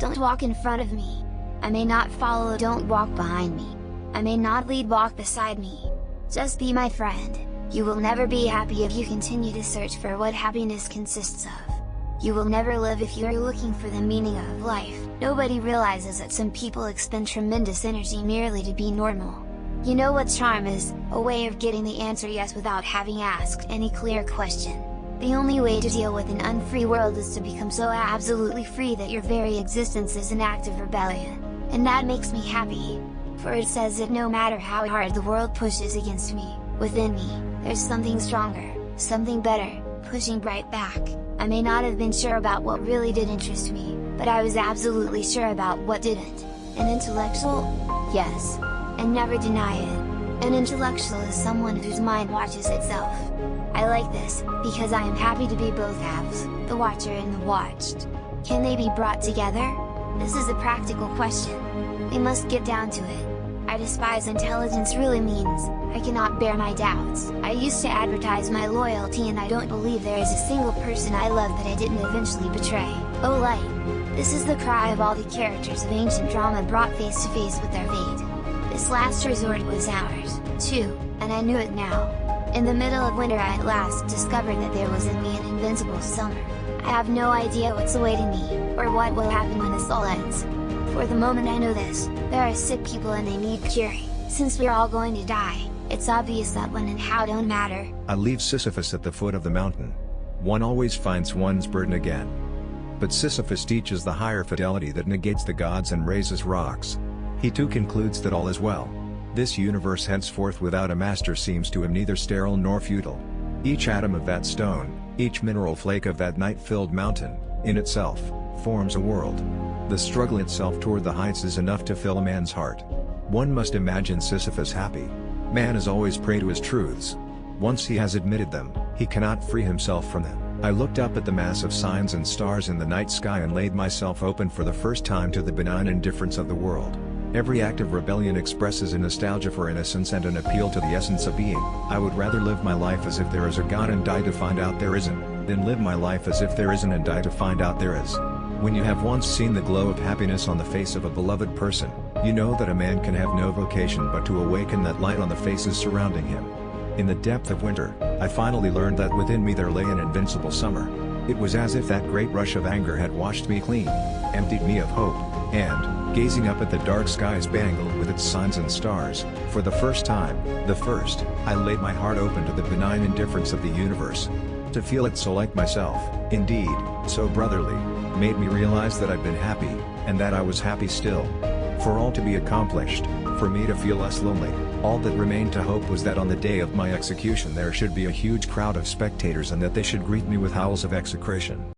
Don't walk in front of me. I may not follow, don't walk behind me. I may not lead, walk beside me. Just be my friend. You will never be happy if you continue to search for what happiness consists of. You will never live if you are looking for the meaning of life. Nobody realizes that some people expend tremendous energy merely to be normal. You know what charm is? A way of getting the answer yes without having asked any clear question. The only way to deal with an unfree world is to become so absolutely free that your very existence is an act of rebellion. And that makes me happy. For it says that no matter how hard the world pushes against me, within me, there's something stronger, something better, pushing right back. I may not have been sure about what really did interest me, but I was absolutely sure about what didn't. An intellectual? Yes. And never deny it. An intellectual is someone whose mind watches itself. I like this, because I am happy to be both halves, the watcher and the watched. Can they be brought together? This is a practical question. We must get down to it. I despise intelligence really means, I cannot bear my doubts. I used to advertise my loyalty and I don't believe there is a single person I love that I didn't eventually betray. Oh light! This is the cry of all the characters of ancient drama brought face to face with their fate. This last resort was ours, too, and I knew it now. In the middle of winter I at last discovered that there was in me an invincible summer. I have no idea what's awaiting me, or what will happen when this all ends. For the moment I know this, there are sick people and they need curing. Since we're all going to die, it's obvious that when and how don't matter. I leave Sisyphus at the foot of the mountain. One always finds one's burden again. But Sisyphus teaches the higher fidelity that negates the gods and raises rocks. He too concludes that all is well. This universe henceforth without a master seems to him neither sterile nor futile. Each atom of that stone, each mineral flake of that night-filled mountain, in itself, forms a world. The struggle itself toward the heights is enough to fill a man's heart. One must imagine Sisyphus happy. Man is always prey to his truths. Once he has admitted them, he cannot free himself from them. I looked up at the mass of signs and stars in the night sky and laid myself open for the first time to the benign indifference of the world. Every act of rebellion expresses a nostalgia for innocence and an appeal to the essence of being. I would rather live my life as if there is a God and die to find out there isn't, than live my life as if there isn't and die to find out there is. When you have once seen the glow of happiness on the face of a beloved person, you know that a man can have no vocation but to awaken that light on the faces surrounding him. In the depth of winter, I finally learned that within me there lay an invincible summer. It was as if that great rush of anger had washed me clean, emptied me of hope, and, gazing up at the dark sky spangled with its signs and stars, for the first time, I laid my heart open to the benign indifference of the universe. To feel it so like myself, indeed, so brotherly, made me realize that I'd been happy, and that I was happy still. For all to be accomplished, for me to feel less lonely, all that remained to hope was that on the day of my execution there should be a huge crowd of spectators and that they should greet me with howls of execration.